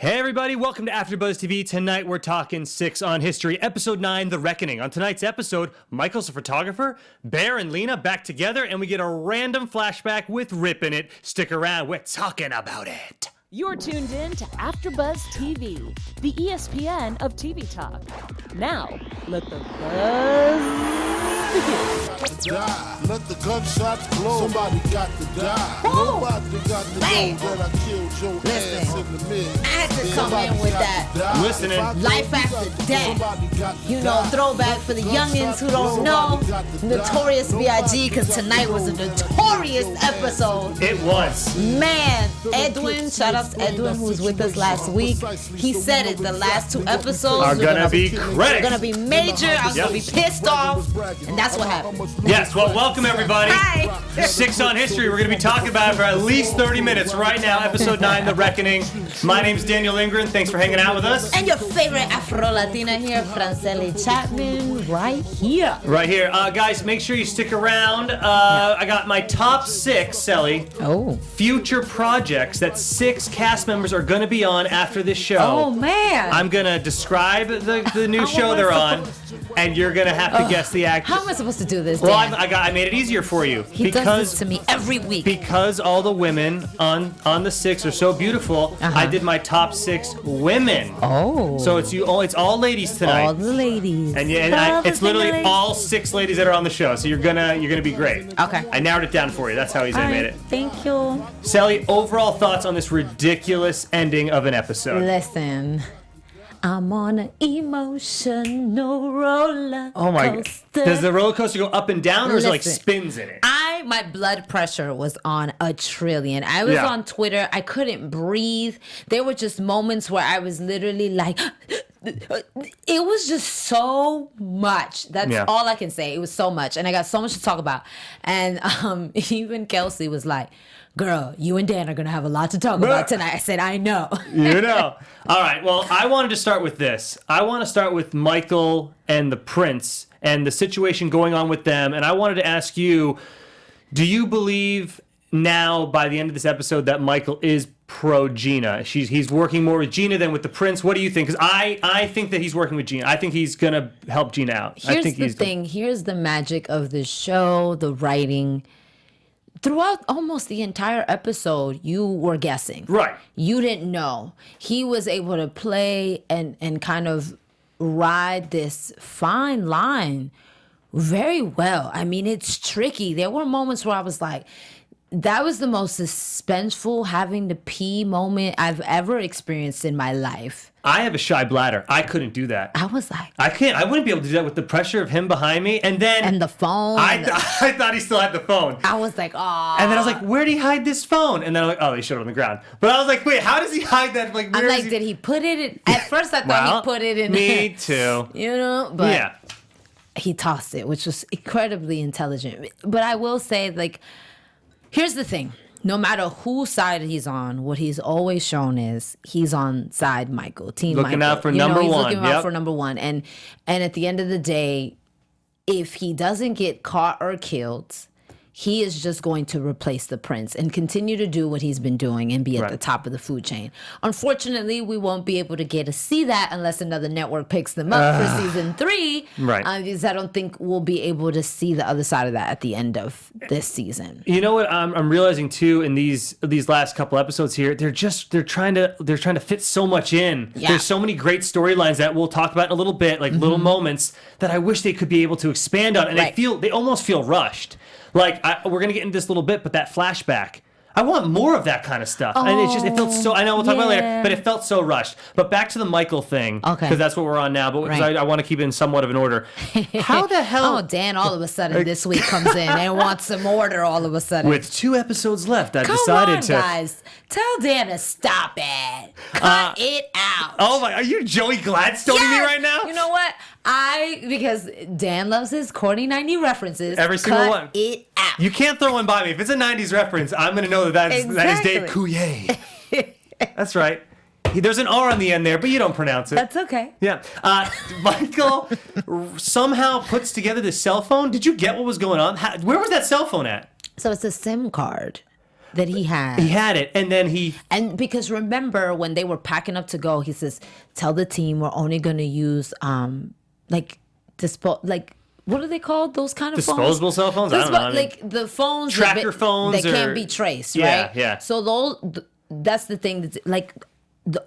Hey everybody, welcome to AfterBuzz TV. Tonight we're talking 6 on History, Episode 9, The Reckoning. On tonight's episode, Michael's a photographer, Bear and Lena back together, and we get a random flashback with Rip in it. Stick around, we're talking about it. You're tuned in to AfterBuzz TV, the ESPN of TV talk. Now, let the buzz begin. Let the gunshots blow. Somebody got to die. Nobody got to know that I killed your ass in the mid. I had to come in with that. Listening. Life after death. You know, throwback for the youngins who don't know. Notorious B.I.G. because tonight was a notorious episode. It was. Man, Edwin, shout out to Edwin who was with us last week. He said it, the last 2 episodes Are gonna be credits. They're gonna be major. I was gonna be pissed off. And that's what happened. Yes, well, welcome everybody. Hi. 6 on History. We're going to be talking about it for at least 30 minutes right now. Episode 9, The Reckoning. My name's Daniel Lindgren. Thanks for hanging out with us. And your favorite Afro-Latina here, Franceli Chapman, right here. Right here. Guys, make sure you stick around. I got my top 6, Selly, future projects that 6 cast members are going to be on after this show. Oh, man. I'm going to describe the new show they're on, and you're going to have to guess the actor. How am I supposed to do this, Well, Dan? I made it easier for you. He does this to me every week. Because all the women on the 6 are so beautiful, I did my top 6 women. Oh. So it's all ladies tonight. All the ladies. And it's literally all 6 ladies that are on the show. So you're gonna be great. Okay. I narrowed it down for you. That's how easy I made it. Thank you. Sally, overall thoughts on this ridiculous ending of an episode? Listen, I'm on an emotional roller Oh my god. coaster. Does the roller coaster go up and down, or is it like Listen. spins in it? My blood pressure was on a trillion. I was on Twitter. I couldn't breathe. There were just moments where I was literally like, it was just so much. That's all I can say. It was so much. And I got so much to talk about. And even Kelsey was like, girl, you and Dan are going to have a lot to talk about tonight. I said, I know. You know. All right. Well, I wanted to start with this. I want to start with Michael and the prince and the situation going on with them. And I wanted to ask you, do you believe now, by the end of this episode, that Michael is pro Gina? He's working more with Gina than with the prince. What do you think? Because I think that he's working with Gina. I think he's going to help Gina out. Here's the thing. Here's the magic of the show, the writing. Throughout almost the entire episode, you were guessing. Right. You didn't know. He was able to play and kind of ride this fine line very well. I mean, it's tricky. There were moments where I was like, that was the most suspenseful having to pee moment I've ever experienced in my life. I have a shy bladder. I couldn't do that. I was like, I wouldn't be able to do that with the pressure of him behind me. And then... And the phone. I thought he still had the phone. I was like, oh. And then I was like, where'd he hide this phone? And then I'm like, oh, he showed it on the ground. But I was like, wait, how does he hide that? Like, I'm like, did he put it in? At first I thought he put it in. Me too. You know? But yeah. He tossed it, which was incredibly intelligent. But I will say, like, here's the thing. No matter whose side he's on, what he's always shown is he's on side Michael, team Michael. Looking out for number one. He's looking out for number one. And at the end of the day, if he doesn't get caught or killed, he is just going to replace the prince and continue to do what he's been doing and be at the top of the food chain. Unfortunately, we won't be able to get to see that unless another network picks them up for season 3. Right. Because I don't think we'll be able to see the other side of that at the end of this season. You know what I'm realizing too in these last couple episodes here, they're trying to fit so much in. Yeah. There's so many great storylines that we'll talk about in a little bit, like little moments that I wish they could be able to expand on, and they almost feel rushed. Like, we're going to get into this a little bit, but that flashback, I want more of that kind of stuff. And it felt so, I know we'll talk about it later, but it felt so rushed. But back to the Michael thing, because that's what we're on now, but because I want to keep it in somewhat of an order. How the hell? Oh, Dan all of a sudden this week comes in and wants some order all of a sudden. With 2 episodes left, I Come decided on, to. guys. Tell Dan to stop it. Cut it out. Oh my, are you Joey Gladstoning me right now? You know what? Because Dan loves his corny 90s references. Every single one. Cut it out. You can't throw one by me. If it's a 90s reference, I'm going to know that is Dave Coulier. That's right. There's an R on the end there, but you don't pronounce it. That's okay. Yeah. Michael somehow puts together this cell phone. Did you get what was going on? Where was that cell phone at? So it's a SIM card. that he had. He had it, and then And because remember when they were packing up to go, he says, "Tell the team we're only going to use what are they called? Those kind of disposable phones? cell phones? I don't know. I mean, like the phones, tracker phones, they can't be traced, yeah, right? Yeah. So that's the thing. That's, like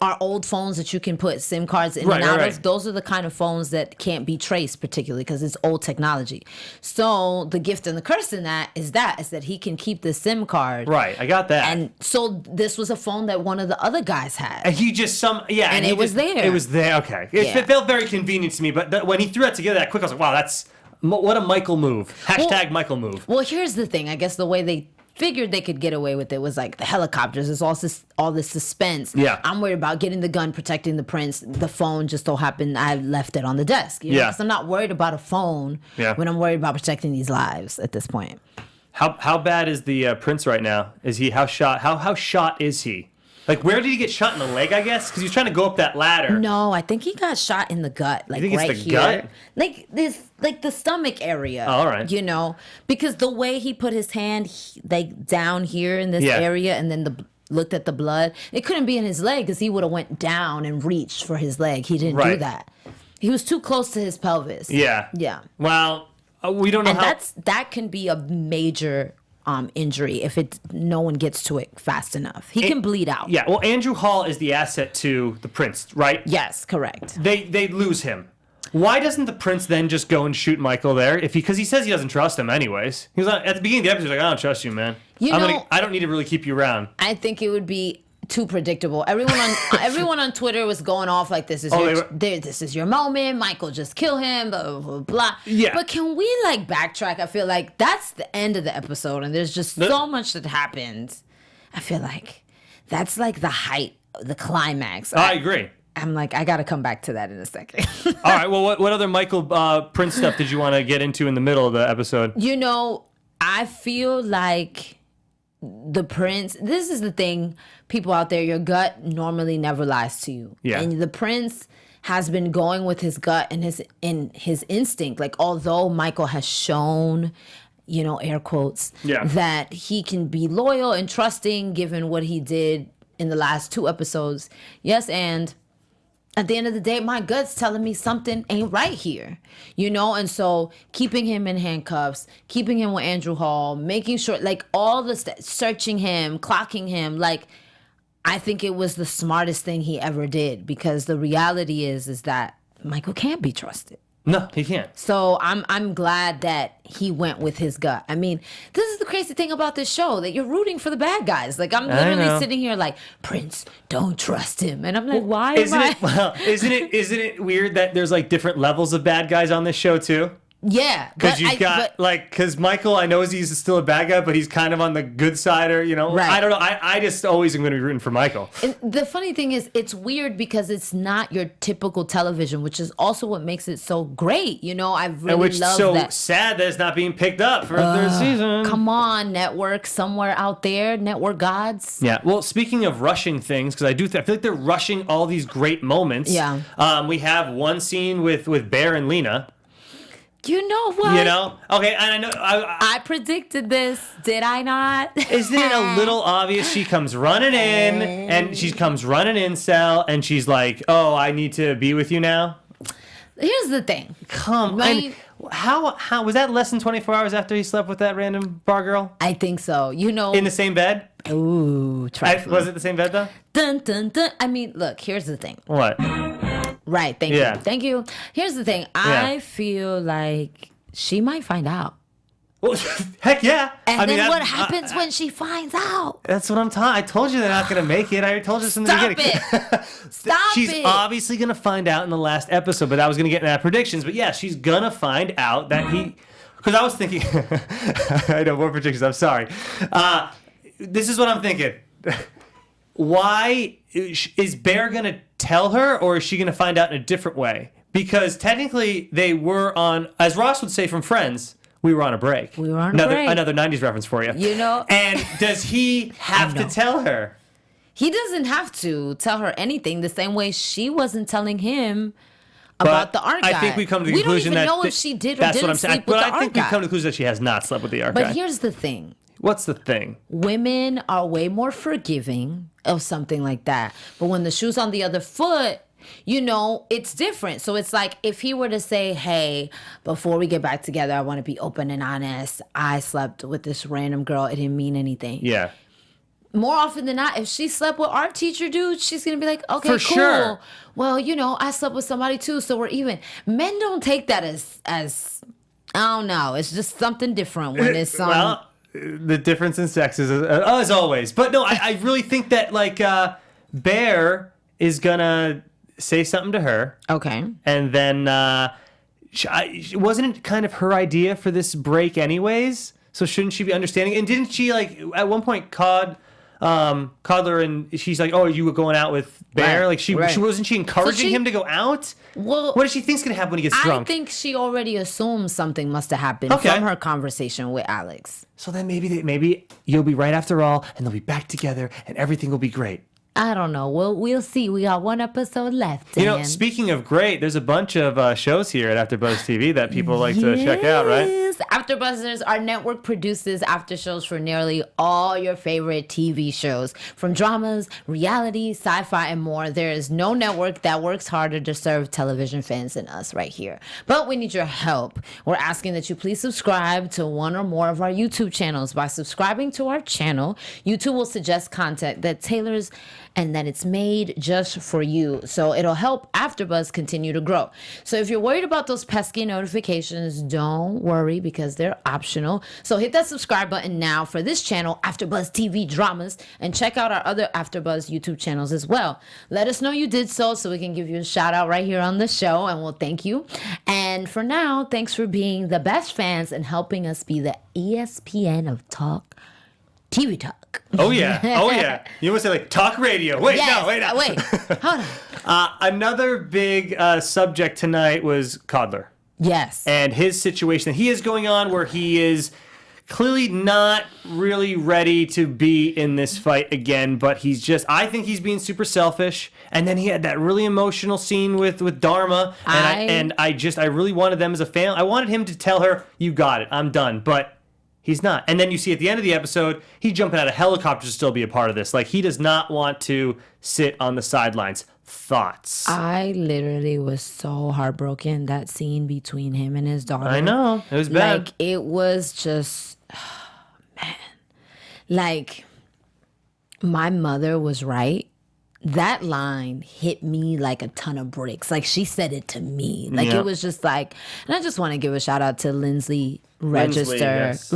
our old phones that you can put SIM cards in and out of. Those are the kind of phones that can't be traced, particularly because it's old technology. So the gift and the curse in that is that he can keep the SIM card. Right, I got that. And so this was a phone that one of the other guys had. And he just and it was there. It was there. Okay, it felt very convenient to me. But when he threw that together that quick, I was like, wow, that's what a Michael move. Hashtag Michael move. Well, here's the thing. I guess the way they figured they could get away with it was like the helicopters. There's all this suspense. Yeah. I'm worried about getting the gun, protecting the prince. The phone just so happened I left it on the desk. Because I'm not worried about a phone when I'm worried about protecting these lives at this point. How bad is the prince right now? Is he how shot is he? Like, where did he get shot in the leg, I guess? Because he was trying to go up that ladder. No, I think he got shot in the gut. Like, you think right it's the here. gut? Like, this, like the stomach area. Oh, all right. Because the way he put his hand, like, down here in this area and then looked at the blood, it couldn't be in his leg because he would have went down and reached for his leg. He didn't do that. He was too close to his pelvis. Yeah. Yeah. Well, we don't know and that can be a major injury if no one gets to it fast enough. He can bleed out. Yeah, well, Andrew Hall is the asset to the prince, right? Yes, correct. They lose him. Why doesn't the prince then just go and shoot Michael there? Because he says he doesn't trust him anyways. He was like, at the beginning of the episode, like, I don't trust you, man. I don't need to really keep you around. I think it would be too predictable. Everyone on Twitter was going off like this is your moment. Michael, just kill him. Blah blah blah. Yeah. But can we backtrack? I feel like that's the end of the episode, and there's just so much that happens. I feel like that's like the height, the climax. I agree. I'm like, I got to come back to that in a second. All right. Well, what other Michael Prince stuff did you want to get into in the middle of the episode? I feel like the prince, this is the thing, people out there, your gut normally never lies to you. Yeah. And the prince has been going with his gut and his instinct. Like, although Michael has shown, air quotes, that he can be loyal and trusting given what he did in the last 2 episodes. Yes, and at the end of the day, my gut's telling me something ain't right here, And so keeping him in handcuffs, keeping him with Andrew Hall, making sure, all the searching him, clocking him, I think it was the smartest thing he ever did, because the reality is that Michael can't be trusted. No, he can't. So I'm glad that he went with his gut. I mean, this is the crazy thing about this show, that you're rooting for the bad guys. Like, I'm literally sitting here like, Prince, don't trust him. And I'm like, why isn't it weird that there's different levels of bad guys on this show too? Yeah, because you've got because Michael, I know he's still a bad guy, but he's kind of on the good side, or Right. I don't know. I just always am going to be rooting for Michael. And the funny thing is, it's weird because it's not your typical television, which is also what makes it so great. I really love that. Sad that it's not being picked up for a 3rd season. Come on, network somewhere out there, network gods. Yeah. Well, speaking of rushing things, because I feel like they're rushing all these great moments. Yeah. We have one scene with Bear and Lena. You know what? Okay, and I know I predicted this, did I not? Isn't it a little obvious? She comes running in, Sal, and she's like, "Oh, I need to be with you now." Here's the thing. And how was that less than 24 hours after he slept with that random bar girl? I think so. In the same bed? Ooh, was it the same bed though? Dun dun dun. I mean, look. Here's the thing. What? Right, thank you. Here's the thing. I feel like she might find out. Well, heck yeah. And then what happens when she finds out? That's what I'm talking. I told you they're not going to make it. I already told you this in the beginning. Stop it. She's obviously going to find out in the last episode, but I was going to get into that predictions. But yeah, she's going to find out that he... Because I was thinking... I know, more predictions. I'm sorry. This is what I'm thinking. Why... Is Bear going to tell her, or is she going to find out in a different way? Because technically they were on, as Ross would say from Friends, we were on a break. We were on a break. Another 90s reference for you. And does he have to tell her? He doesn't have to tell her anything, the same way she wasn't telling him about the art guy. I think we come to the conclusion that... We don't even know if she did or didn't sleep with the art guy. But I think we come to the conclusion that she has not slept with the art guy. But here's the thing. What's the thing? Women are way more forgiving of something like that. But when the shoe's on the other foot, you know, it's different. So it's like if he were to say, hey, before we get back together, I want to be open and honest. I slept with this random girl. It didn't mean anything. Yeah. More often than not, if she slept with our teacher dude, she's going to be like, okay, For cool. sure. Well, you know, I slept with somebody too, so we're even. Men don't take that as I don't know. It's just something different when it's on. Well, the difference in sex is as always. But no, I really think that like Bear is gonna say something to her. Okay. And then wasn't it kind of her idea for this break anyways? So shouldn't she be understanding? And didn't she like at one point Coddler and she's like, oh, you were going out with Bear? Right, Like she wasn't she encouraging him to go out? Well, what does she think's gonna happen when he gets drunk? I think she already assumes something must have happened from her conversation with Alex. So then maybe you'll be right after all, and they'll be back together, and everything will be great. I don't know. We'll see. We got one episode left. Dan. You know, speaking of great, there's a bunch of shows here at AfterBuzz TV that people like to check out, right? Yes, AfterBuzzers, our network produces after shows for nearly all your favorite TV shows. From dramas, reality, sci-fi, and more, there is no network that works harder to serve television fans than us right here. But we need your help. We're asking that you please subscribe to one or more of our YouTube channels. By subscribing to our channel, YouTube will suggest content that tailors and that it's made just for you. So it'll help AfterBuzz continue to grow. So if you're worried about those pesky notifications, don't worry because they're optional. So hit that subscribe button now for this channel, AfterBuzz TV Dramas, and check out our other AfterBuzz YouTube channels as well. Let us know you did so we can give you a shout out right here on the show, and we'll thank you. And for now, thanks for being the best fans and helping us be the ESPN of TV talk. Oh yeah. You almost say like talk radio. Wait, yes, no, wait. Hold on. Another big subject tonight was Coddler. Yes. And his situation that he is going on where he is clearly not really ready to be in this fight again, but I think he's being super selfish. And then he had that really emotional scene with Dharma. And I really wanted them as a fan. I wanted him to tell her, you got it, I'm done. But he's not. And then you see at the end of the episode, he's jumping out of helicopters to still be a part of this. Like, he does not want to sit on the sidelines. Thoughts? I literally was so heartbroken, that scene between him and his daughter. I know. It was bad. Like, it was just, man. Like, my mother was right. That line hit me like a ton of bricks. Like, she said it to me. Like, It was just like, and I just want to give a shout out to Lindsley Register, yes.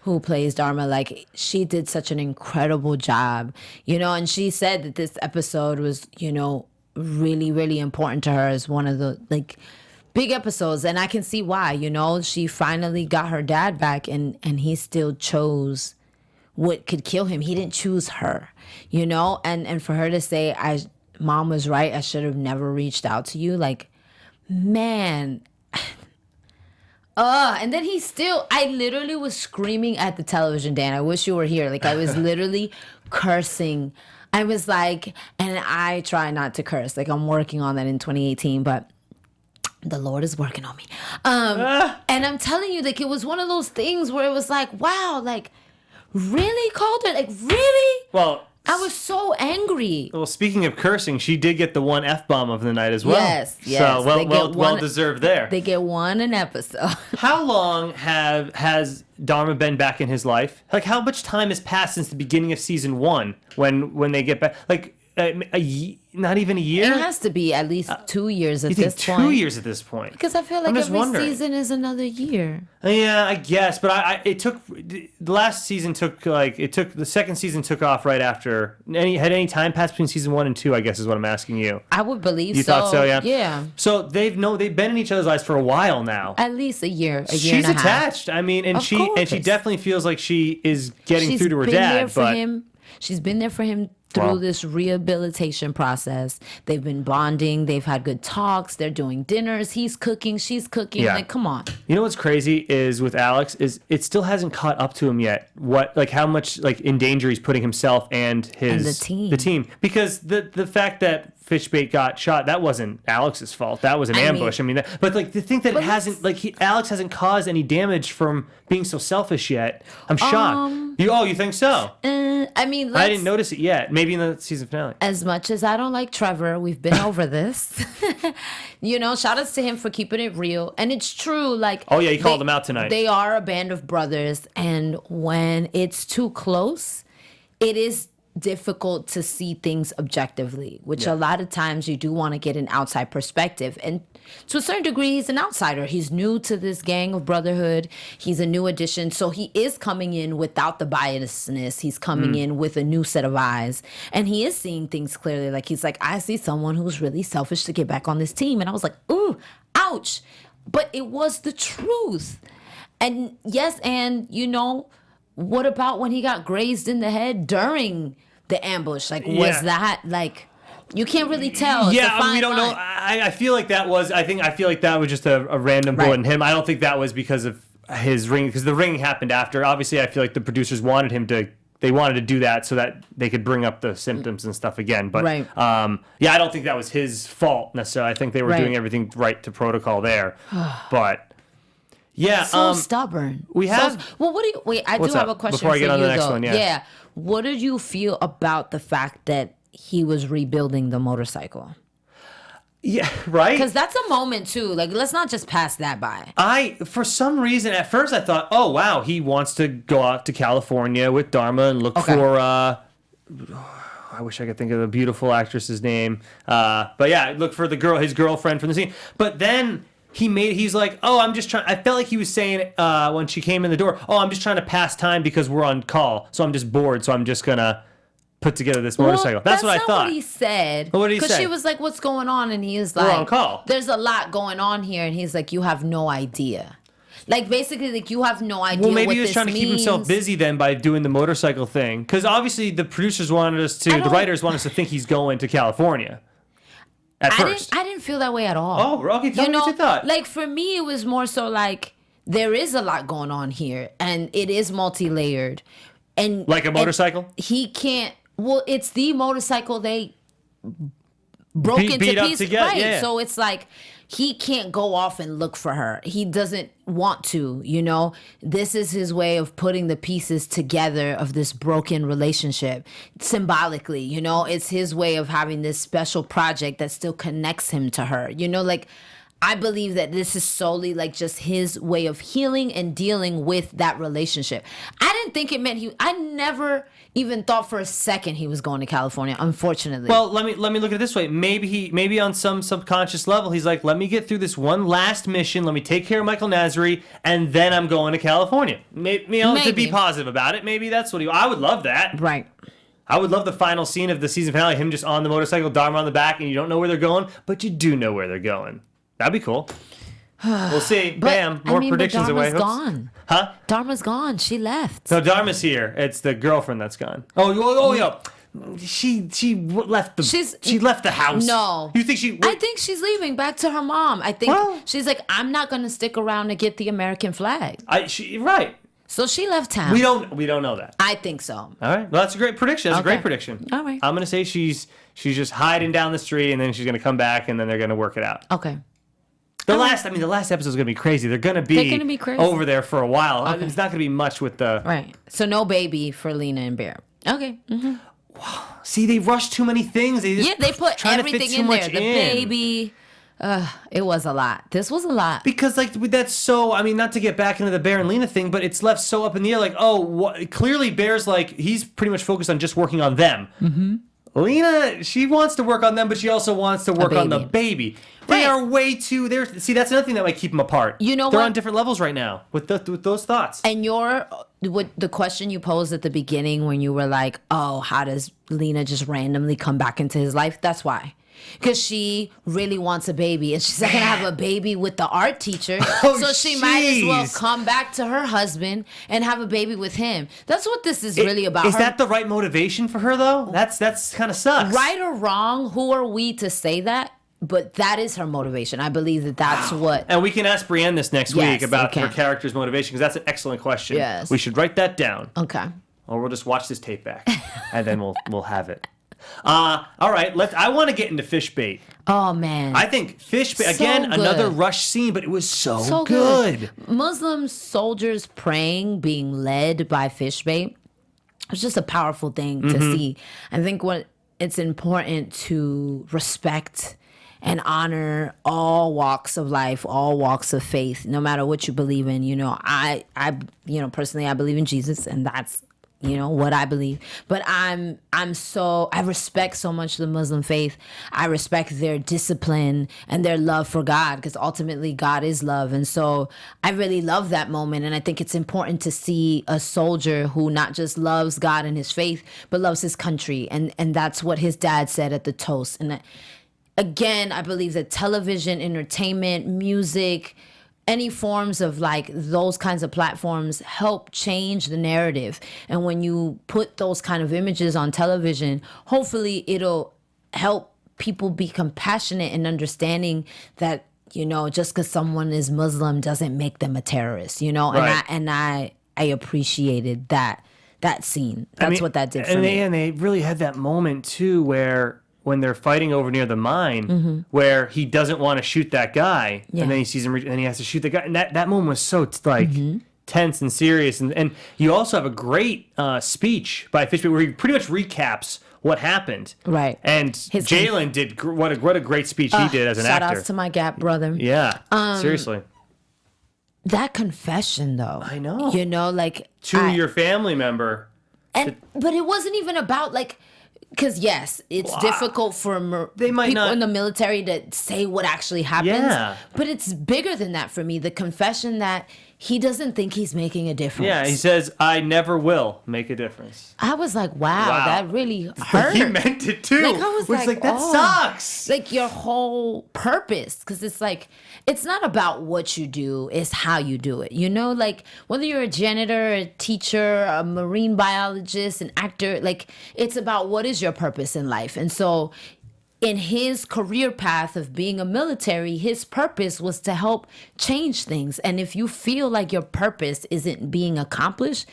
who plays Dharma. Like, she did such an incredible job, you know, and she said that this episode was, you know, really, really important to her as one of the, like, big episodes. And I can see why, you know, she finally got her dad back and he still chose what could kill him. He didn't choose her, you know, and for her to say, Mom was right, I should have never reached out to you. Like, man. And then I literally was screaming at the television, Dan. I wish you were here. Like, I was literally cursing. I was like, and I try not to curse. Like, I'm working on that in 2018, but the Lord is working on me. And I'm telling you, like, it was one of those things where it was like, wow, like, really, Calder? Like, really? Well, I was so angry. Well, speaking of cursing, she did get the one F-bomb of the night as well. Yes. So, well deserved there. They get one an episode. How long has Dharma been back in his life? Like, how much time has passed since the beginning of season 1 when they get back? Like, not even a year? It has to be at least 2 years at this point. 2 years at this point? Because I feel like every season is another year. Yeah, I guess, but the last season the second season took off right after. Had any time passed between season 1 and 2? I guess is what I'm asking you. I would believe so. You thought so, yeah. Yeah. So they've been in each other's lives for a while now. At least a year and a half. She's attached. I mean, and she definitely feels like she is getting through to her dad. She's been there for him through this rehabilitation process. They've been bonding. They've had good talks. They're doing dinners. He's cooking. She's cooking. Yeah. Like, come on. You know what's crazy is with Alex is it still hasn't caught up to him yet. How much in danger he's putting himself and the team. Because the fact that Fishbait got shot, that wasn't Alex's fault. That was an ambush. But like to think that it hasn't, like Alex hasn't caused any damage from being so selfish yet. I'm shocked. You think so? I mean, I didn't notice it yet. Maybe in the season finale. As much as I don't like Trevor, we've been over this. Shout outs to him for keeping it real. And it's true, like... Oh, yeah, he called them out tonight. They are a band of brothers, and when it's too close, it is difficult to see things objectively, which a lot of times you do want to get an outside perspective. And to a certain degree, he's an outsider. He's new to this gang of brotherhood. He's a new addition. So he is coming in without the biasness. He's coming in with a new set of eyes. And he is seeing things clearly. Like, he's like, I see someone who's really selfish to get back on this team. And I was like, ooh, ouch. But it was the truth. And yes, and what about when he got grazed in the head during the ambush? Like, was that like... You can't really tell. Yeah, we don't know. I feel like that was. I feel like that was just a random bullet in him. I don't think that was because of his ring, because the ring happened after. Obviously, I feel like the producers wanted him to. They wanted to do that so that they could bring up the symptoms and stuff again. But I don't think that was his fault necessarily. I think they were doing everything right to protocol there. But yeah, so stubborn. We have. What do you? Wait, I do have a question before I get on the next though. one. Yeah. What did you feel about the fact that he was rebuilding the motorcycle? Yeah, right? Because that's a moment too. Like, let's not just pass that by. For some reason, at first I thought, oh, wow, he wants to go out to California with Dharma and look for, I wish I could think of the beautiful actress's name. But yeah, look for his girlfriend from the scene. But then he's like, oh, I'm just trying. I felt like he was saying when she came in the door, oh, I'm just trying to pass time because we're on call. So I'm just bored. So I'm just going to put together this motorcycle. That's what I thought. That's not what he said. What did he say? Because she was like, what's going on? And he was like, we're on call. There's a lot going on here. And he's like, you have no idea. Like, basically, like, you have no idea what this means. Well, maybe he was trying to keep himself busy then by doing the motorcycle thing. Because obviously the producers wanted us to, the writers wanted us to think he's going to California. At first. I didn't feel that way at all. Oh, okay. Tell me what you thought. Like, for me, it was more so like, there is a lot going on here. And it is multi-layered. And like a motorcycle? He can't... Well, it's the motorcycle they broke into pieces. Right. Yeah. So it's like he can't go off and look for her. He doesn't want to, This is his way of putting the pieces together of this broken relationship symbolically, It's his way of having this special project that still connects him to her. Like, I believe that this is solely like just his way of healing and dealing with that relationship. I didn't think it meant I never even thought for a second he was going to California, unfortunately. Well, let me look at it this way. Maybe on some subconscious level, he's like, let me get through this one last mission. Let me take care of Michael Nasri, and then I'm going to California. Maybe. To be positive about it. Maybe that's what I would love that. Right. I would love the final scene of the season finale, him just on the motorcycle, Dharma on the back, and you don't know where they're going, but you do know where they're going. That'd be cool. We'll see. Bam. More predictions away. Dharma's gone. Huh? Dharma's gone. She left. No, Dharma's here. It's the girlfriend that's gone. Oh, yeah. She left she left the house. No. You think I think she's leaving back to her mom. I think she's like, I'm not going to stick around to get the American flag. Right. So she left town. We don't know that. I think so. All right. Well, that's a great prediction. That's a great prediction. All right. I'm going to say she's just hiding down the street, and then she's going to come back, and then they're going to work it out. Okay. The last episode is going to be crazy. They're going to be crazy. over there for a while. Okay. It's not going to be much with the... Right. So no baby for Lena and Bear. Okay. Mm-hmm. Wow. See, they rushed too many things. They put everything in there. The baby... it was a lot. This was a lot. Because, like, that's so... I mean, not to get back into the Bear and Lena thing, but it's left so up in the air. Like, clearly Bear's like... He's pretty much focused on just working on them. Mm-hmm. Lena, she wants to work on them, but she also wants to work on the baby. They are way too... See, that's another thing that might keep them apart. You know They're on different levels right now with those thoughts. And the question you posed at the beginning when you were like, oh, how does Lena just randomly come back into his life? That's why. Because she really wants a baby, and she's not going to have a baby with the art teacher. So she might as well come back to her husband and have a baby with him. That's what this is really about. Is that the right motivation for her, though? That's kind of sucks. Right or wrong, who are we to say that? But that is her motivation. I believe that's what... And we can ask Brienne this next week about her character's motivation, because that's an excellent question. Yes. We should write that down. Okay. Or we'll just watch this tape back, and then we'll have it. All right, I want to get into Fishbait. Oh man, I think Fishbait, So again, good. another rush scene, but it was so good. good. Muslim soldiers praying, being led by Fishbait. It's just a powerful thing to see. I think it's important to respect and honor all walks of life, all walks of faith, no matter what you believe in. I personally, I believe in Jesus, and that's what I believe. But I respect so much the Muslim faith. I respect their discipline and their love for God, because ultimately God is love. And so I really love that moment. And I think it's important to see a soldier who not just loves God and his faith, but loves his country. And that's what his dad said at the toast. And again, I believe that television, entertainment, music, any forms of like those kinds of platforms help change the narrative. And when you put those kind of images on television, hopefully it'll help people be compassionate and understanding that, just because someone is Muslim doesn't make them a terrorist, Right. And I appreciated that scene. That's what that did for me. And they really had that moment too where when they're fighting over near the mine, where he doesn't want to shoot that guy, and then he sees him, and then he has to shoot the guy. And that moment was so tense and serious. And you also have a great speech by Fishbait where he pretty much recaps what happened. Right. And Jalen did what a great speech he did as an shout actor. outs to my Gap brother. Yeah. Seriously. That confession, though. I know. To your family member. But it wasn't even about because yes, it's difficult for people in the military to say what actually happens. Yeah. But it's bigger than that for me. The confession that he doesn't think he's making a difference. Yeah, he says, I never will make a difference. I was like, wow. That really hurt. He meant it too. I was like, that sucks. Your whole purpose, because it's not about what you do, it's how you do it. Whether you're a janitor, a teacher, a marine biologist, an actor, it's about what is your purpose in life. And so in his career path of being a military, his purpose was to help change things. And if you feel like your purpose isn't being accomplished,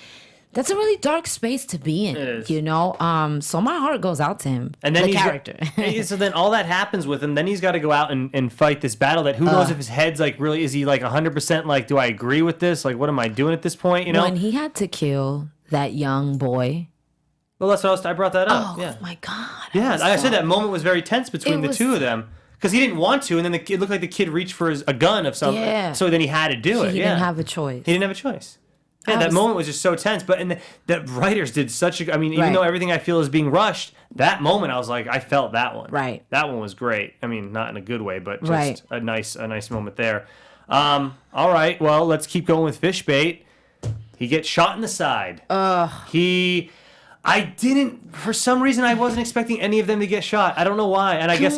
that's a really dark space to be in. It is. So my heart goes out to him. And then the character. So then all that happens with him. Then he's got to go out and fight this battle that who knows if his head's really, is he 100% do I agree with this? What am I doing at this point? When he had to kill that young boy. Well, that's what I brought that up. Oh my God. Yeah, I said that moment was very tense between the two of them. Because he didn't want to, and then it looked like the kid reached for a gun of something. Yeah. So then he had to do it. He didn't have a choice. He didn't have a choice. Yeah, that moment was just so tense. But the writers did such a... even though everything I feel is being rushed, that moment I was like, I felt that one. Right. That one was great. Not in a good way, but just a nice moment there. All right, well, let's keep going with Fishbait. He gets shot in the side. For some reason, I wasn't expecting any of them to get shot. I don't know why. And I guess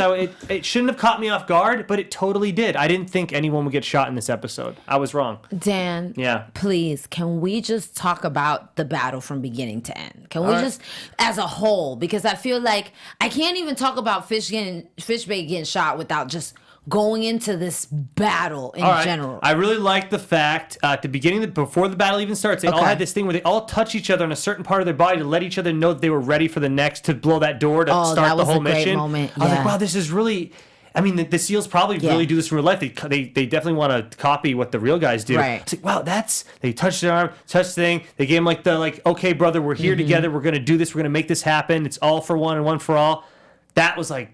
it shouldn't have caught me off guard, but it totally did. I didn't think anyone would get shot in this episode. I was wrong. Dan, please, can we just talk about the battle from beginning to end? Can we just, as a whole, because I feel like I can't even talk about Fishbait getting shot without just going into this battle in general. I really like the fact at the beginning, before the battle even starts, they all had this thing where they all touch each other on a certain part of their body to let each other know that they were ready for the next, to blow that door to start the whole mission. Moment. I was like, wow, this is really... the SEALs probably really do this in real life. They definitely want to copy what the real guys do. Right. It's like, wow, they touched their arm, touched the thing. They gave him okay, brother, we're here together. We're going to do this. We're going to make this happen. It's all for one and one for all. That was I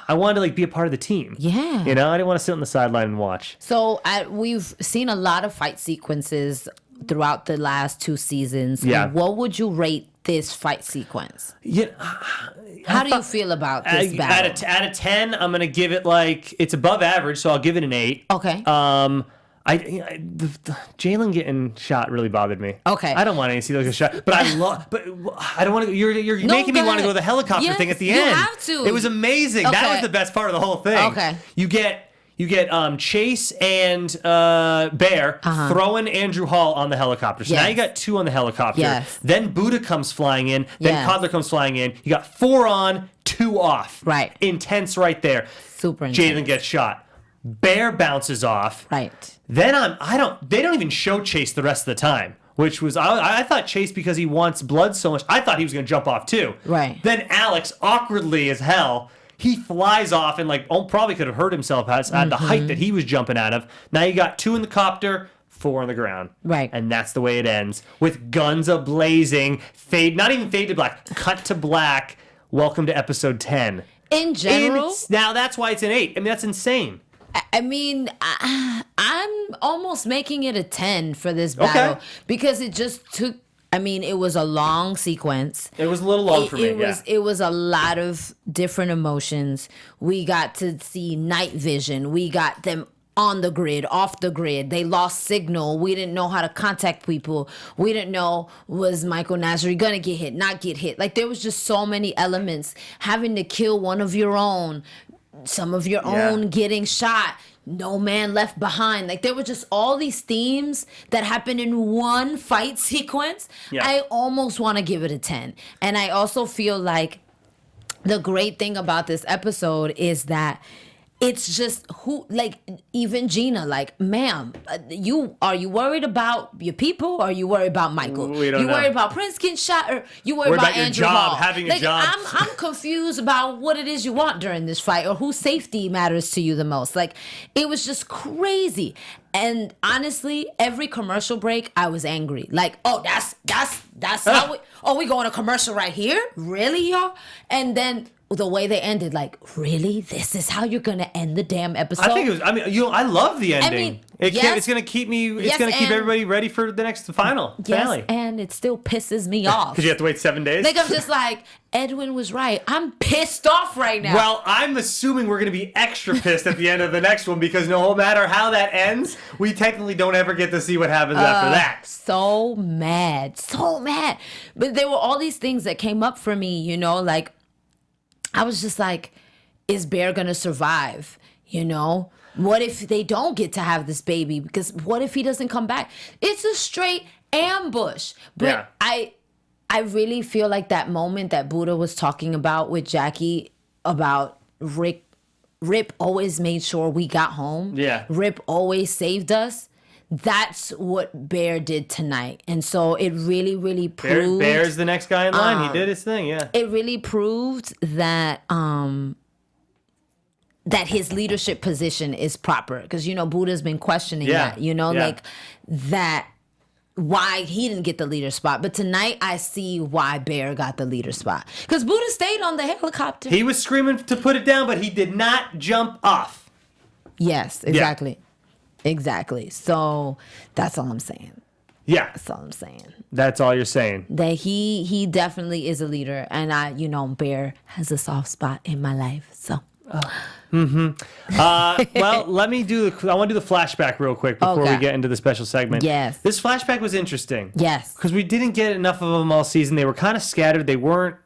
wanted to be a part of the team. Yeah. I didn't want to sit on the sideline and watch. So we've seen a lot of fight sequences throughout the last 2 seasons. Yeah. What would you rate this fight sequence? Yeah. How do you feel about this battle? Out of 10, I'm going to give it it's above average, so I'll give it an 8. Okay. Jalen getting shot really bothered me. Okay. I don't want to see those get shot, but I don't want to. You're making me want to go to the helicopter thing at the end. You have to. It was amazing. Okay. That was the best part of the whole thing. Okay. You get Chase and Bear throwing Andrew Hall on the helicopter. So now you got 2 on the helicopter. Yes. Then Buddha comes flying in. Then Yes. Coddler comes flying in. You got 4 on, 2 off. Right. Intense right there. Super intense. Jalen gets shot. Bear bounces off. Right. Then they don't even show Chase the rest of the time. which was I thought Chase, because he wants blood so much, I thought he was going to jump off too. Right. Then Alex, awkwardly as hell, he flies off and probably could have hurt himself at the height that he was jumping out of. Now you got 2 in the copter, 4 on the ground. Right. And that's the way it ends, with guns a-blazing, not even fade to black, cut to black. Welcome to episode 10. In general, Now that's why it's an 8. I mean, that's insane. I mean, I'm almost making it a 10 for this battle because it just took. I mean, it was a long sequence. It was a little long for me. It was a lot of different emotions. We got to see night vision. We got them on the grid, off the grid. They lost signal. We didn't know how to contact people. We didn't know, was Michael Nasri gonna get hit, not get hit. Like, there was just so many elements. Having to kill one of your own, some of your own getting shot, no man left behind. Like, there were just all these themes that happened in one fight sequence. Yeah. I almost want to give it a 10. And I also feel like the great thing about this episode is that it's just even Gina, like, ma'am, are you worried about your people, or are you worried about Michael? We don't know. Worried about Prince getting shot, or you worried about your Andrew job, Hall? having a job. I'm confused about what it is you want during this fight, or whose safety matters to you the most. Like, it was just crazy. And honestly, every commercial break, I was angry. Like, oh, that's how we going to commercial right here? Really, y'all? And then the way they ended, like, really? This is how you're gonna end the damn episode? I think it was. I mean, I love the ending. It's gonna keep me. It's gonna keep everybody ready for the next finale. Yes, and it still pisses me off because you have to wait 7 days. Like, I'm just like, Edwin was right. I'm pissed off right now. Well, I'm assuming we're gonna be extra pissed at the end of the next one, because no matter how that ends, we technically don't ever get to see what happens after that. So mad. But there were all these things that came up for me. You know, like, I was just like, is Bear gonna survive? You know, what if they don't get to have this baby? Because what if he doesn't come back? It's a straight ambush. But I really feel like that moment that Buddha was talking about with Jackie about Rip always made sure we got home. Yeah. Rip always saved us. That's what Bear did tonight. And so it really, really proved... Bear's the next guy in line. He did his thing, yeah. It really proved that that his leadership position is proper. Because, you know, Buddha's been questioning that. You know, like, that... why he didn't get the leader spot. But tonight, I see why Bear got the leader spot. Because Buddha stayed on the helicopter. He was screaming to put it down, but he did not jump off. Yes, exactly. Yeah. Exactly. So that's all I'm saying. Yeah. That's all I'm saying. That's all you're saying. That he definitely is a leader. And Bear has a soft spot in my life. So. Well, let me I want to do the flashback real quick before we get into the special segment. Yes. This flashback was interesting. Yes. Because we didn't get enough of them all season. They were kind of scattered. They weren't,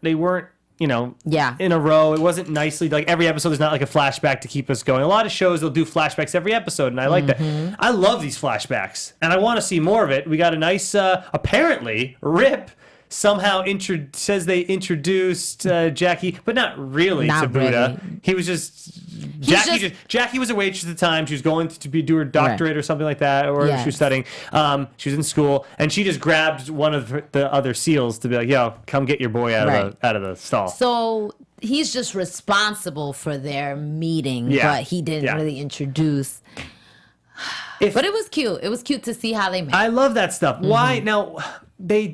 in a row. It wasn't nicely, like, every episode is not like a flashback to keep us going. A lot of shows, they'll do flashbacks every episode, and I like that. I love these flashbacks, and I want to see more of it. We got a nice, apparently, Rip somehow says they introduced Jackie, but not really to Buddha. Really. He was just... Jackie was a waitress at the time. She was going to do her doctorate or something like that, or she was studying. She was in school, and she just grabbed one of the other SEALs to be like, "Yo, come get your boy out of the stall." So he's just responsible for their meeting, but he didn't really introduce. But it was cute. It was cute to see how they met. I love that stuff. Why now? They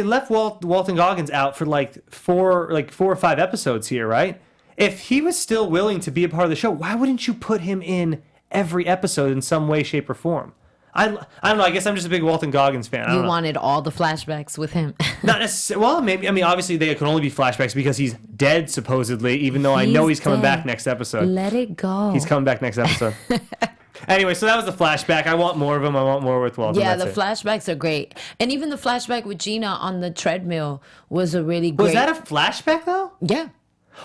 left Walton Goggins out for like 4 or 5 episodes here, right? If he was still willing to be a part of the show, why wouldn't you put him in every episode in some way, shape, or form? I don't know. I guess I'm just a big Walton Goggins fan. You wanted all the flashbacks with him? Not necessarily. Well, maybe. I mean, obviously, they can only be flashbacks because he's dead, supposedly, even though I know he's coming back next episode. Let it go. He's coming back next episode. Anyway, so that was the flashback. I want more of them. I want more with Walton. Yeah, flashbacks are great. And even the flashback with Gina on the treadmill was a really great... Was that a flashback, though? Yeah.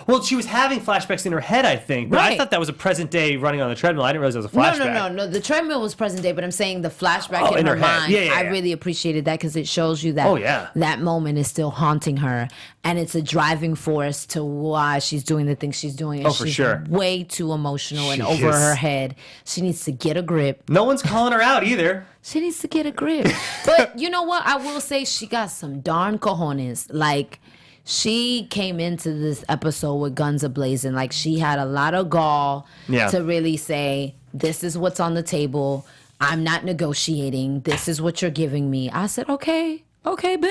Well, she was having flashbacks in her head, I think. But I Right. thought that was a present day running on the treadmill. I didn't realize that was a flashback. No. The treadmill was present day, but I'm saying the flashback in in her her head. mind. Yeah. I really appreciated that because it shows you that that moment is still haunting her, and it's a driving force to why she's doing the things she's doing. And for she's sure. way too emotional and She over is. her head. She needs to get a grip. No one's calling her out either. She needs to get a grip. But you know what? I will say she got some darn cojones. Like, she came into this episode with guns a-blazing. Like, she had a lot of gall to really say, this is what's on the table. I'm not negotiating. This is what you're giving me. I said, okay, babe.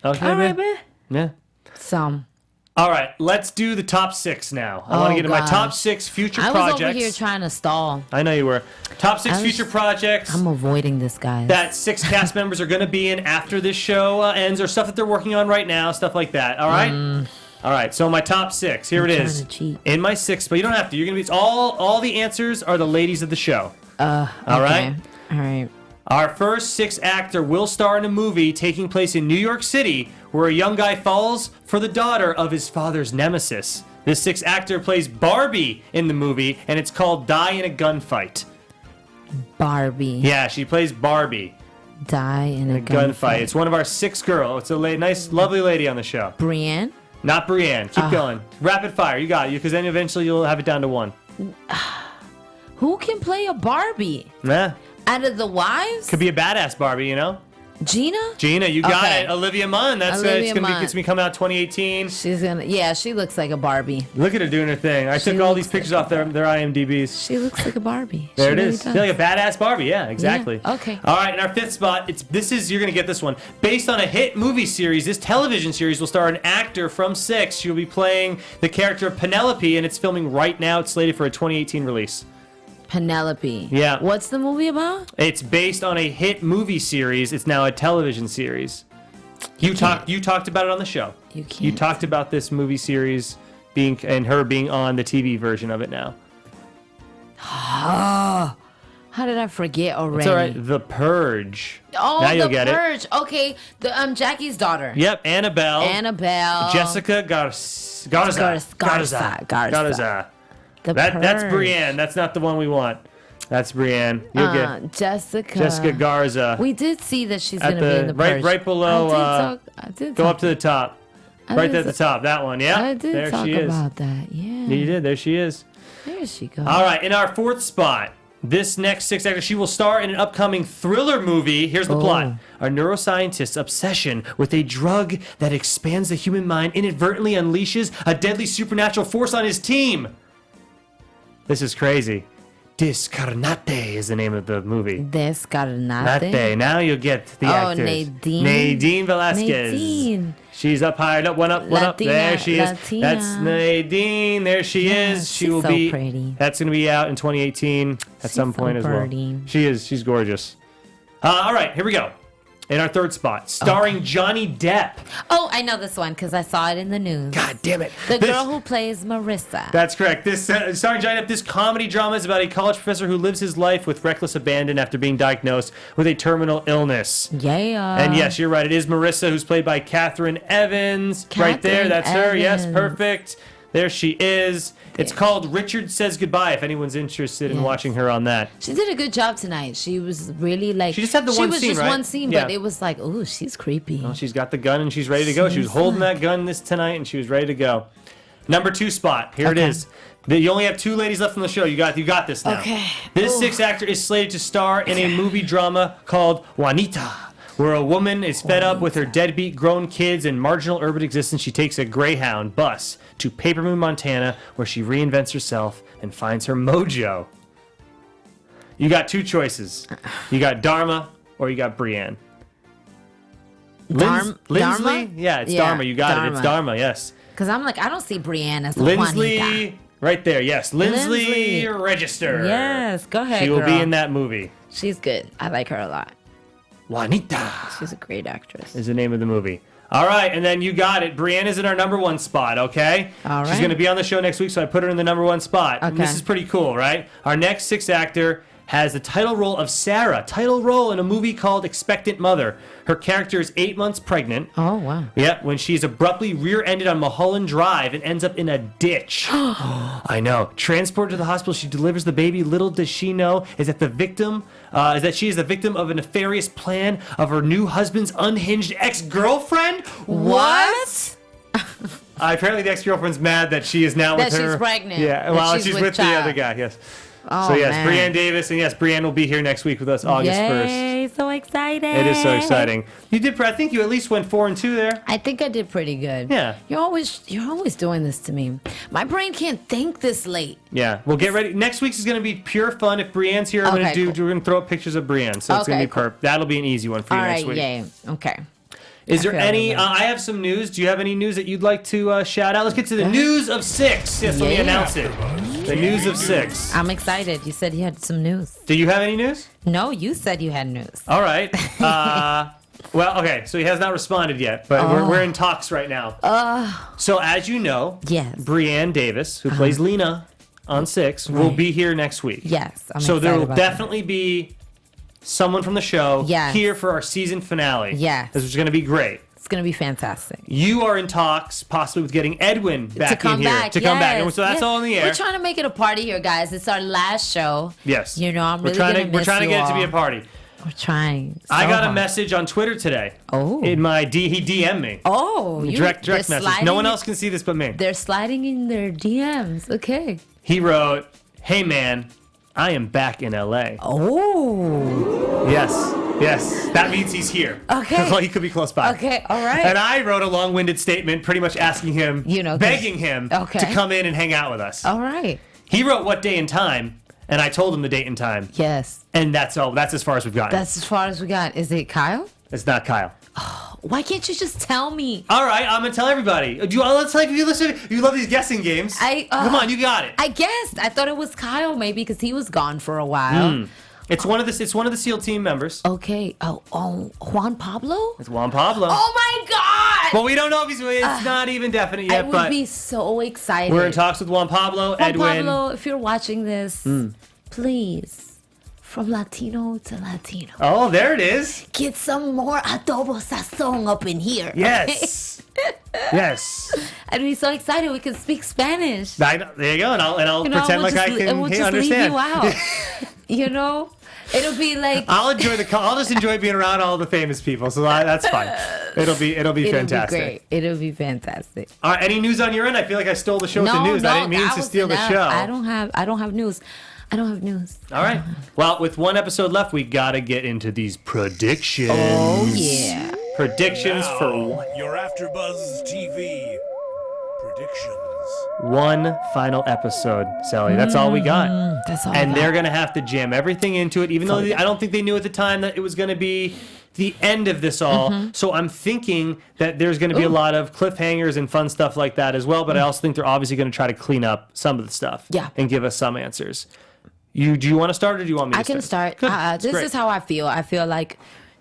Okay, All right, babe. Yeah. So, All right, let's do the top 6 now. I want to get to my top 6 future I was projects. over here trying to stall. I know you were. Top 6 future projects. I'm avoiding this, guys. That 6 cast members are going to be in after this show ends, or stuff that they're working on right now, stuff like that. All right? All right, so my top 6. Here it trying is. to cheat. In my 6th, but you don't have to. You're going to be all the answers are the ladies of the show. All right? All right. Our first 6th actor will star in a movie taking place in New York City where a young guy falls for the daughter of his father's nemesis. This 6th actor plays Barbie in the movie, and it's called Die in a Gunfight. Barbie. Yeah, she plays Barbie. Die in a Gunfight. It's one of our 6 girls. It's a nice, lovely lady on the show. Brienne. Not Brienne. Keep going. Rapid fire. You got it. Because then eventually you'll have it down to 1. Who can play a Barbie? Yeah. Out of the wives? Could be a badass Barbie, you know? Gina? Gina, you got Okay. it. Olivia Munn. That's Olivia it's gonna Munn. be coming out 2018. She's gonna, yeah, she looks like a Barbie. Look at her doing her thing. I She took all these looks pictures like off their IMDb's. She looks like a Barbie. There She it really is. does. Feel like a badass Barbie. Yeah, exactly. Yeah, okay. All right, in our 5th spot, you're gonna get this one. Based on a hit movie series, this television series will star an actor from 6. She'll be playing the character of Penelope, and it's filming right now. It's slated for a 2018 release. Penelope. Yeah. What's the movie about? It's based on a hit movie series. It's now a television series. You talked about it on the show. You can't. You talked about this movie series being on the TV version of it now. How did I forget already? It's all right. The Purge. Oh, now you'll The get Purge. Okay, the Jackie's daughter. Yep, Annabelle. Jessica Garza. The That's Purge. Brienne. That's not the one we want. That's Brienne. You'll get Jessica Garza. We did see that she's At going to be in the Purge. right below. I did Go talk up to the top. I Right did there at the top. That one. Yeah. I did there talk she is. about that. Yeah. You did. There she is. There she goes. All right. In our 4th spot, this next 6th actor, she will star in an upcoming thriller movie. Here's the plot. A neuroscientist's obsession with a drug that expands the human mind inadvertently unleashes a deadly supernatural force on his team. This is crazy. Discarnate is the name of the movie. Descarnate. Now you'll get the actors. Nadine Velasquez. Nadine. She's up higher. One up. Latina, There she is. Latina. That's Nadine. There she is. She she's will so be. pretty. That's going to be out in 2018 at some point as well. pretty. She is. She's gorgeous. All right, here we go. In our 3rd spot, starring Johnny Depp. Oh, I know this one because I saw it in the news. God damn it. The girl who plays Marissa. That's correct. This starring Johnny Depp. This comedy drama is about a college professor who lives his life with reckless abandon after being diagnosed with a terminal illness. Yeah. And yes, you're right. It is Marissa, who's played by Catherine Evans. Right there. That's her. Yes, Evans. perfect. There she is. It's called Richard Says Goodbye, if anyone's interested in watching her on that. She did a good job tonight. She was really like. She just had the one scene, She was just right? one scene, Yeah. but it was like, ooh, she's creepy. Well, she's got the gun and she's ready to go. She was She's holding like- that gun tonight and she was ready to go. Number 2 spot. Here it Okay. is. You only have 2 ladies left on the show. You got this now. Okay. This Ooh. 6th actor is slated to star in a movie drama called Juanita, where a woman is fed up with her deadbeat grown kids and marginal urban existence. She takes a Greyhound bus to Paper Moon, Montana, where she reinvents herself and finds her mojo. You got 2 choices. You got Dharma or you got Brienne. Dharma? Lindsley? Yeah, it's Dharma. You got it. It's Dharma, yes. Because I'm like, I don't see Brienne as the Lindsley, Juanita. right there, yes. Lindsley Lindsley. Register. Yes, go ahead, She will be girl. in that movie. She's good. I like her a lot. Juanita She's a great actress. is the name of the movie. All right, and then you got it. Brienne is in our number 1 spot, okay? All She's right. going to be on the show next week, so I put her in the number 1 spot. And Okay. this is pretty cool, right? Our next 6th actor has the title role of Sarah, title role in a movie called Expectant Mother. Her character is 8 months pregnant. Oh, wow. Yeah, when she's abruptly rear-ended on Mulholland Drive and ends up in a ditch. I know. Transported to the hospital, she delivers the baby. Little does she know is that she is the victim of a nefarious plan of her new husband's unhinged ex-girlfriend. What? Apparently, the ex-girlfriend's mad that she is now with her. That she's pregnant. Yeah, well, she's with the child. other guy. Yes. Oh, So yes, man. Brianne Davis, and yes, Brianne will be here next week with us, August 1st. Yay, so excited. It is so exciting. You did. I think you at least went 4-2 there. I think I did pretty good. Yeah. You're always doing this to me. My brain can't think this late. Yeah, we'll get ready. Next week's is going to be pure fun. If Brianne's here, Okay, cool. we're going to throw up pictures of Brianne, so it's going to be cool. That'll be an easy one for you All next right, week. yay. Okay. Is there feel any? it. I have some news. Do you have any news that you'd like to shout out? Let's get to the news of 6. Yes, let me Yeah. announce it. The news of 6. I'm excited. You said you had some news. Do you have any news? No, you said you had news. All right. Well, okay. So he has not responded yet, but we're in talks right now. So as you know, Yes. Brianne Davis, who plays Lena on 6, will Right. be here next week. Yes, I'm So there excited will about definitely be someone from the show Yes. here for our season finale. Yes. This is going to be great. It's going to be fantastic. You are in talks, possibly with getting Edwin back in here. To come back. And so that's yes. all in the air. We're trying to make it a party here, guys. It's our last show. Yes. You know, I'm we're really trying going to to We're trying to you get it to all. be a party. We're trying. I so got a hard. message on Twitter today. Oh. In my he DM'd me. Oh, Direct they're message. sliding No one in- else can see this but me. They're sliding in their DMs. Okay. He wrote, "Hey man, I am back in LA." Oh. Yes. That means he's here. Okay. Well, he could be close by. Okay, all right. And I wrote a long-winded statement pretty much asking him, You know, 'cause- begging him Okay. to come in and hang out with us. All right. He wrote what day and time, and I told him the date and time. Yes. And that's all. That's as far as we've gotten. That's as far as we got. Is it Kyle? It's not Kyle. Why can't you just tell me? All right, I'm gonna tell everybody. Do you? Let's tell you listen. You love these guessing games. Come on, you got it. I guessed. I thought it was Kyle maybe because he was gone for a while. It's one of the SEAL team members. Okay. Oh, Juan Pablo? It's Juan Pablo. Oh my God! Well, we don't know if he's. It's not even definite I yet, would but be so excited. we're in talks with Juan Pablo. Juan Edwin. Pablo, if you're watching this, please, from Latino to Latino, Oh, there it is. get some more adobo sazon up in here. Yes. Yes. I'd be so excited we can speak Spanish. There you go, and I'll You know, pretend we'll like I just, can we'll just understand. leave you out. You know, it'll be like I'll just enjoy being around all the famous people, so that's fine. It'll be fantastic. Be great. It'll be fantastic. All right, any news on your end? I feel like I stole the show with the news. I didn't mean to steal the show. I don't have news. I don't have news. All right. Well, with one episode left, we gotta get into these predictions. Oh yeah. Predictions for Your AfterBuzz TV predictions. one final episode, Sally. That's all we got. That's all. And I they're got. gonna have to jam everything into it, even though I don't think they knew at the time that it was gonna be the end of this all. So I'm thinking that there's gonna be a lot of cliffhangers and fun stuff like that as well. But I also think they're obviously gonna try to clean up some of the stuff. Yeah. And give us some answers. Do you want to start, or do you want me to I can start. Good. That's This great. is how I feel. I feel like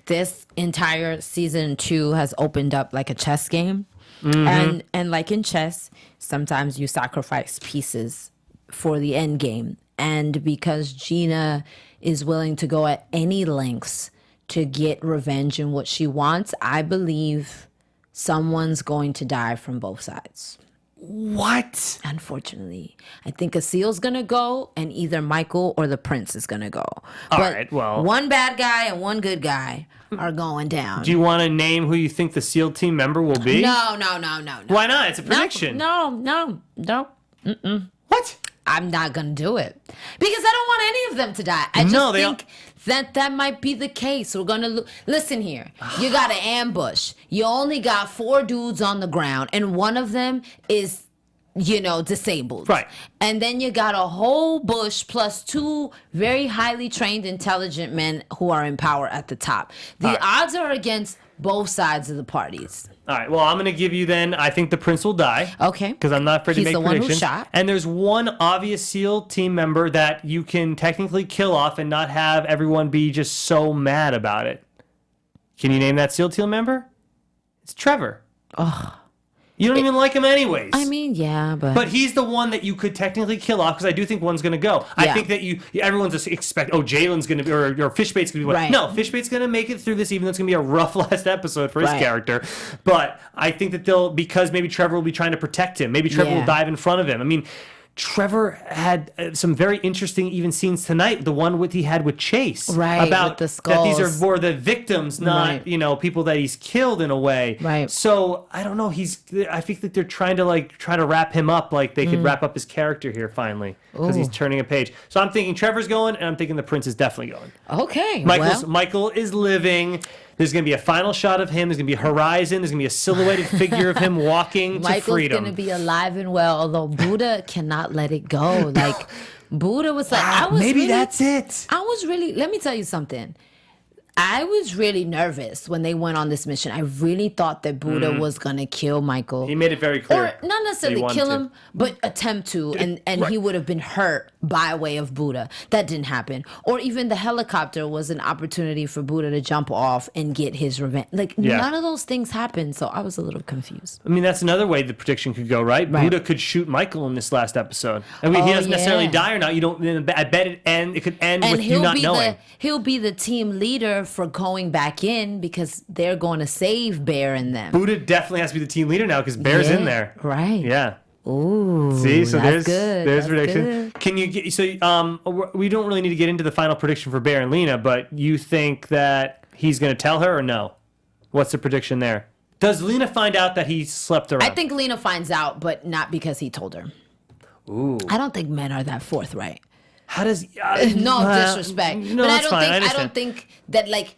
this entire season 2 has opened up like a chess game. And like in chess, sometimes you sacrifice pieces for the end game. And because Gina is willing to go at any lengths to get revenge and what she wants, I believe someone's going to die from both sides. What? Unfortunately, I think a seal's gonna go, and either Michael or the prince is gonna go. All right, well- one bad guy and one good guy are going down. Do you want to name who you think the SEAL team member will be? No. Why not? It's a prediction. No. What? I'm not gonna do it because I don't want any of them to die. I just No, they think that might be the case. We're gonna listen here. You got an ambush. You only got 4 dudes on the ground, and one of them is, disabled. Right. And then you got a whole bush plus 2 very highly trained, intelligent men who are in power at the top. The odds are against both sides of the parties. All right. Well, I'm going to give you then. I think the prince will die. Okay. Because I'm not afraid to He's make the one who predictions. shot. And there's one obvious SEAL team member that you can technically kill off and not have everyone be just so mad about it. Can you name that SEAL team member? It's Trevor. You don't even like him anyways. I mean, yeah, But he's the one that you could technically kill off, because I do think one's going to go. I Yeah. think that everyone's just expect, Jalen's going to be, or Fishbait's going to be one. Right. No, Fishbait's going to make it through this, even though it's going to be a rough last episode for his character. But I think that because maybe Trevor will be trying to protect him. Maybe Trevor will dive in front of him. I mean, Trevor had some very interesting even scenes tonight. The one he had with Chase, Right, about with the skulls. that these are more the victims, not Right. people that he's killed in a way. Right. So I don't know. I think that they're trying to wrap him up like they could wrap up his character here finally, because he's turning a page. So I'm thinking Trevor's going, and I'm thinking the Prince is definitely going. Okay. Michael is living. There's going to be a final shot of him. There's going to be a horizon. There's going to be a silhouetted figure of him walking to freedom. Michael's going to be alive and well, although Buddha cannot let it go. Like, Buddha was like, maybe that's it. Let me tell you something. I was really nervous when they went on this mission. I really thought that Buddha was going to kill Michael. He made it very clear. Or not necessarily kill him, but attempt to, and Right. he would have been hurt by way of Buddha. That didn't happen. Or even the helicopter was an opportunity for Buddha to jump off and get his revenge. Like, none of those things happened, so I was a little confused. I mean, that's another way the prediction could go, right? Buddha could shoot Michael in this last episode. I mean, he doesn't necessarily die or not. You don't. I bet it could end with you not knowing. He'll be the team leader for going back in, because they're going to save Bear and them. Buddha definitely has to be the team leader now, because Bear's in there. Right. Yeah. Ooh. See, so that's there's that's prediction. good. Can you get we don't really need to get into the final prediction for Bear and Lena, but you think that he's going to tell her or no? What's the prediction there? Does Lena find out that he slept around? I think Lena finds out, but not because he told her. Ooh. I don't think men are that forthright. How does No disrespect. No, but that's fine. I don't think that, like,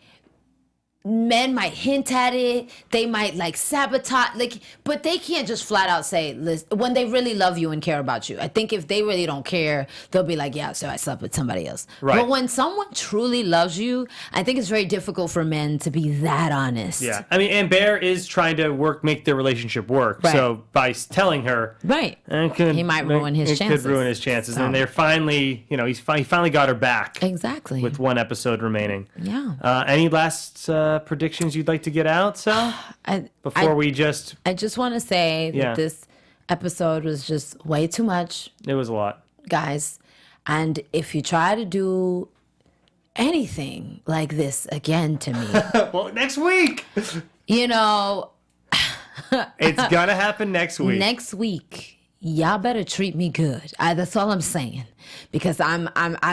men might hint at it. They might, like, sabotage, like, but they can't just flat out say, listen, when they really love you and care about you. I think if they really don't care, they'll be like, yeah, so I slept with somebody else. Right. But when someone truly loves you, I think it's very difficult for men to be that honest. Yeah, I mean, and Bear is trying to make their relationship work. Right. So by telling her, Right. he might ruin his chances. Could ruin his chances, So. and they're finally, he finally got her back. Exactly. With one episode remaining. Yeah. Any last predictions you'd like to get out, Sal? I just want to say that this episode was just way too much. It was a lot, guys. And if you try to do anything like this again to me, well, next week, it's gonna happen next week. Next week, y'all better treat me good. That's all I'm saying, because I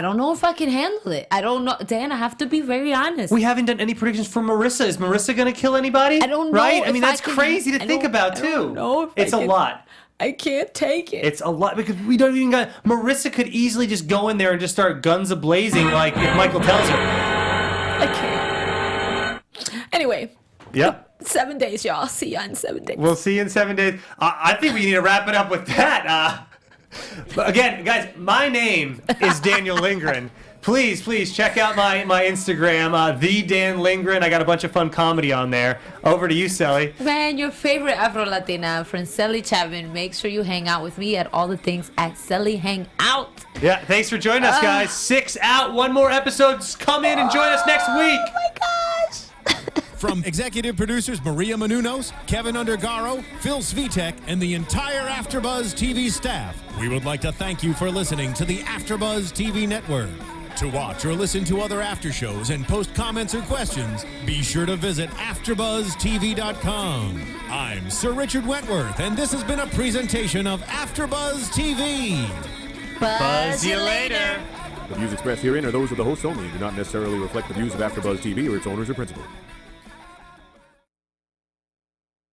don't know if I can handle it. I don't know, Dan. I have to be very honest. We haven't done any predictions for Marissa. Is Marissa gonna kill anybody? I don't know. Right? I mean, that's can, crazy to think about too. I don't know if it's a lot. I can't take it. It's a lot, because we don't even got. Marissa could easily just go in there and just start guns a-blazing, like if Michael tells her. I can't. Anyway. Yep. 7 days, y'all. See ya in 7 days. We'll see you in 7 days. I think we need to wrap it up with that. But again, guys, my name is Daniel Lindgren. Please check out my Instagram, the Dan Lindgren. I got a bunch of fun comedy on there. Over to you, Sally. Man, your favorite Afro-Latina, Franceli Chapman. Make sure you hang out with me at all the things at Celly Hang Out. Yeah, thanks for joining us, guys. 6 out. One more episode. Come in and join us next week. Oh my gosh. From executive producers Maria Menounos, Kevin Undergaro, Phil Svitek, and the entire AfterBuzz TV staff, we would like to thank you for listening to the AfterBuzz TV network. To watch or listen to other after shows and post comments or questions, be sure to visit AfterBuzzTV.com. I'm Sir Richard Wentworth, and this has been a presentation of AfterBuzz TV. Buzz you later. The views expressed herein are those of the hosts only and do not necessarily reflect the views of AfterBuzz TV or its owners or principals.